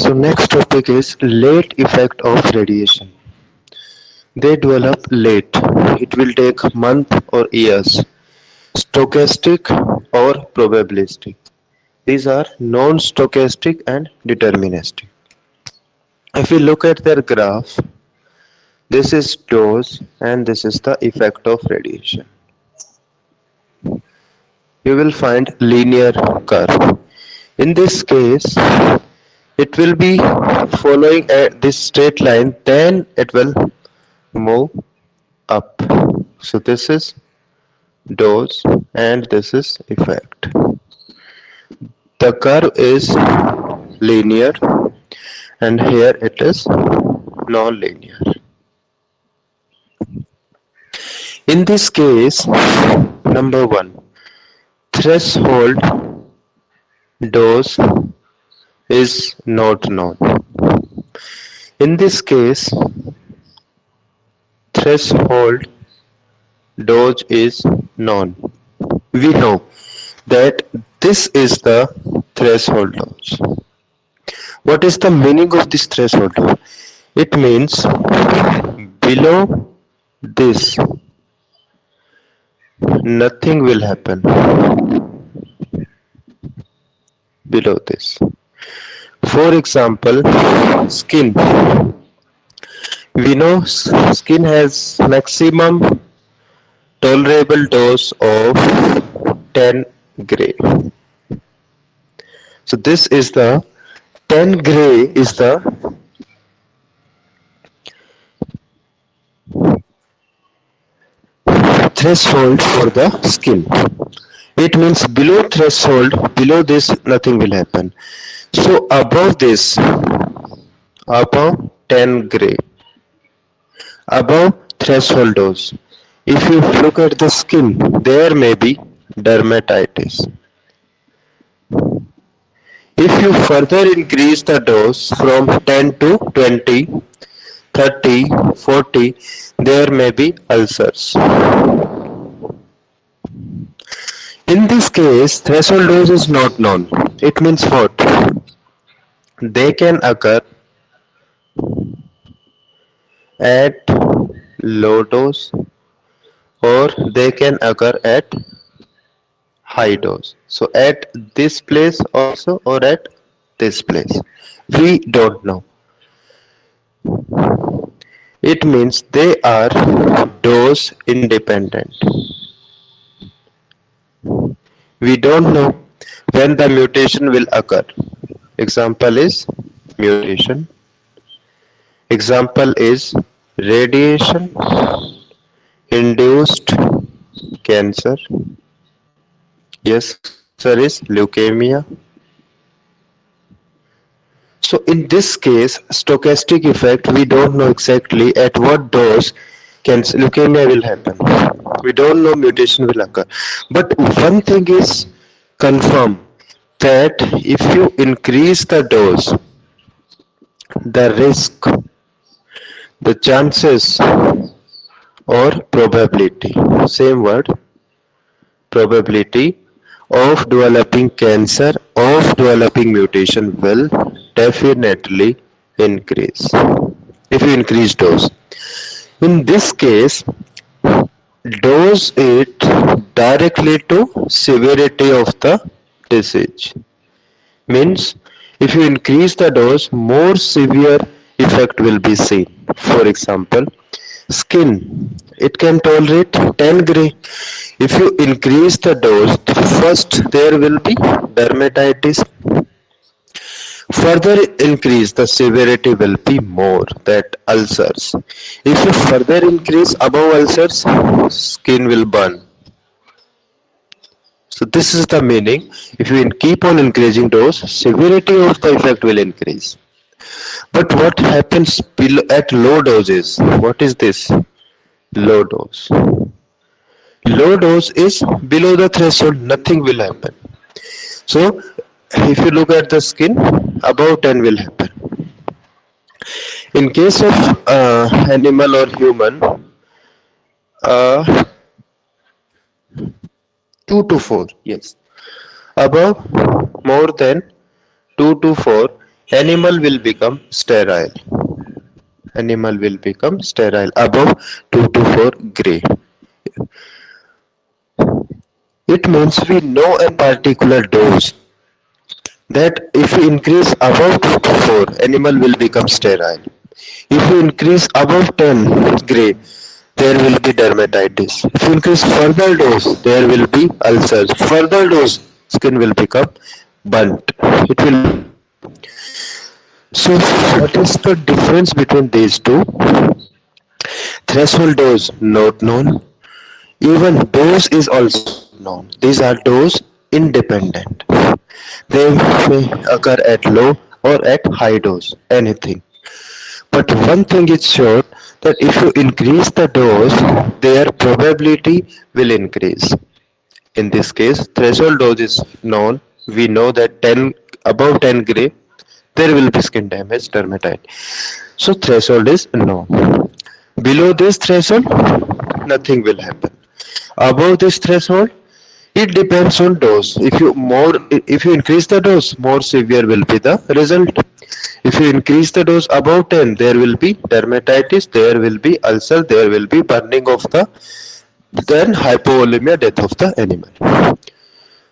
So next topic is late effect of radiation. They develop late. It will take months or years. Stochastic or probabilistic. These are non-stochastic and deterministic. If we look at their graph, this is dose and this is the effect of radiation. You will find linear curve. In this case, it will be following this straight line, then it will move up. So this is dose and this is effect. The curve is linear and here it is non-linear. In this case, number 1, threshold dose is not known. In this case, threshold dose is known. We know that this is the threshold dose. What is the meaning of this threshold dose? It means below this nothing will happen. Below this. For example, skin. We know skin has maximum tolerable dose of 10 gray. So this is the 10 gray is the threshold for the skin. It means below threshold, below this nothing will happen. So above this, above 10 gray, above threshold dose, if you look at the skin, there may be dermatitis. If you further increase the dose from 10 to 20, 30, 40, there may be ulcers. In this case, threshold dose is not known. It means what? They can occur at low dose or they can occur at high dose. So at this place also or at this place. We don't know. It means they are dose independent. We don't know when the mutation will occur. Example is mutation. Example is radiation induced cancer. Yes, cancer is leukemia. So in this case, stochastic effect, we don't know exactly at what dose leukemia will happen. We don't know mutation will occur. But one thing is confirmed, that if you increase the dose, the risk, the chances or probability, same word, probability of developing cancer, of developing mutation will definitely increase if you increase dose. In this case, dose it directly to severity of the disease. Means if you increase the dose, more severe effect will be seen. For example, skin, it can tolerate 10 gray. If you increase the dose, first there will be dermatitis. Further increase, the severity will be more, that ulcers. If you further increase above ulcers, skin will burn. So this is the meaning. If you keep on increasing dose, severity of the effect will increase. But what happens at low doses? What is this? Low dose. Low dose is below the threshold, nothing will happen. So if you look at the skin, above 10 will happen. In case of animal or human, 2 to 4, yes. Above more than 2 to 4, animal will become sterile. Animal will become sterile above 2 to 4 gray. It means we know a particular dose that if we increase above 2 to 4, animal will become sterile. If we increase above 10 gray, there will be dermatitis. If you increase further dose, there will be ulcers. Further dose, skin will become burnt. It will become dry. So, what is the difference between these two? Threshold dose not known. Even dose is also not known. These are dose independent. They may occur at low or at high dose, anything. But one thing is sure that if you increase the dose, their probability will increase. In this case, threshold dose is known. We know that 10 above 10 gray, there will be skin damage, dermatitis. So threshold is known. Below this threshold, nothing will happen. Above this threshold, it depends on dose. If you increase the dose, more severe will be the result. If you increase the dose above 10, there will be dermatitis, there will be ulcer, there will be burning of the, then hypovolemia, death of the animal.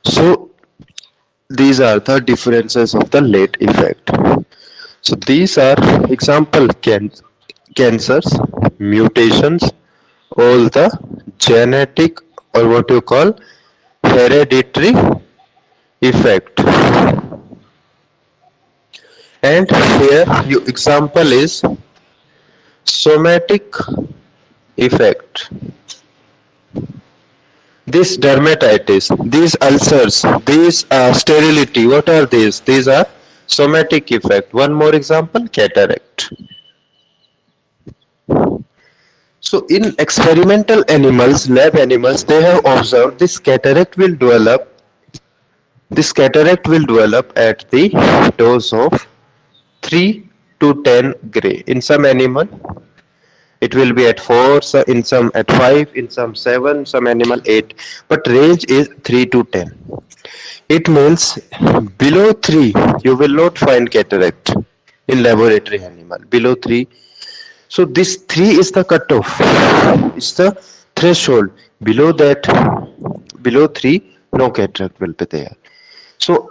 So these are the differences of the late effect. So these are example cancers, mutations, all the genetic or what you call hereditary effect. And here your example is somatic effect. This dermatitis, these ulcers, these sterility, what are these? These are somatic effect. One more example, cataract. So in experimental animals, lab animals, they have observed this cataract will develop. This cataract will develop at the dose of 3 to 10 gray. In some animal, it will be at 4, so in some at 5, in some 7, some animal 8. But range is 3 to 10. It means below 3, you will not find cataract in laboratory animal. Below 3. So this 3 is the cutoff. It's the threshold. Below that, below 3, no cataract will be there. So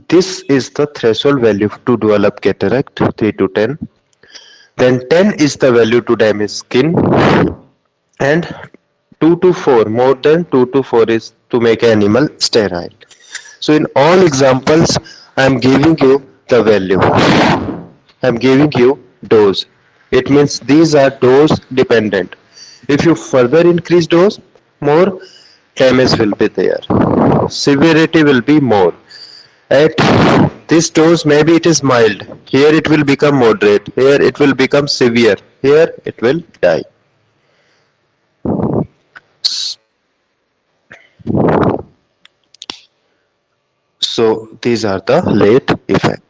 this is the threshold value to develop cataract, 3 to 10. Then 10 is the value to damage skin, and 2 to 4, more than 2 to 4 is to make an animal sterile. So in all examples, I am giving you the value. I am giving you dose. It means these are dose dependent. If you further increase dose, more damage will be there. Severity will be more. At this dose, maybe it is mild. Here it will become moderate. Here it will become severe. Here it will die. So these are the late effect.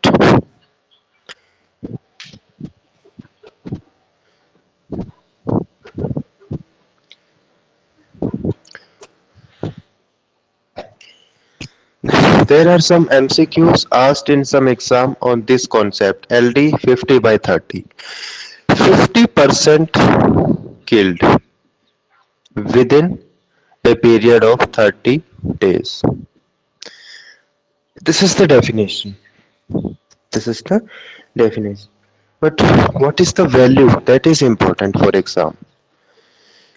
There are some MCQs asked in some exam on this concept, LD 50 by 30. 50% killed within a period of 30 days. This is the definition. This is the definition. But what is the value? That is important for exam.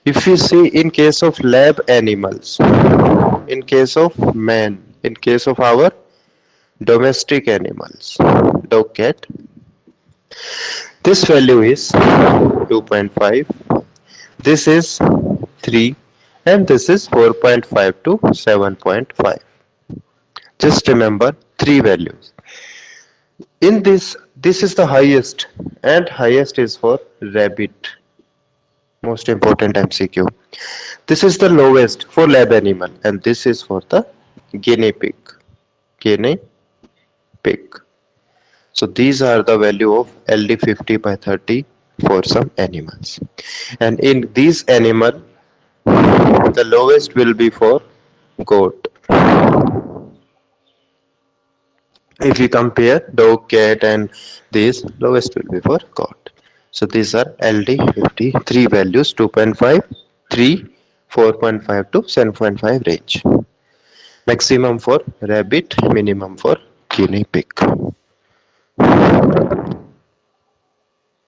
If you see in case of lab animals, in case of man, in case of our domestic animals, dog, cat, this value is 2.5, this is 3, and this is 4.5 to 7.5. Just remember 3 values. In this is the highest, and highest is for rabbit. Most important MCQ. This is the lowest for lab animal, and this is for the guinea pig. Guinea pig. So these are the value of LD 50 by 30 for some animals. And in these animal, the lowest will be for goat. If we compare dog, cat, and these, lowest will be for cat. So these are LD50, three values 2.5, 3, 4.5 to 7.5 range. Maximum for rabbit, minimum for guinea pig.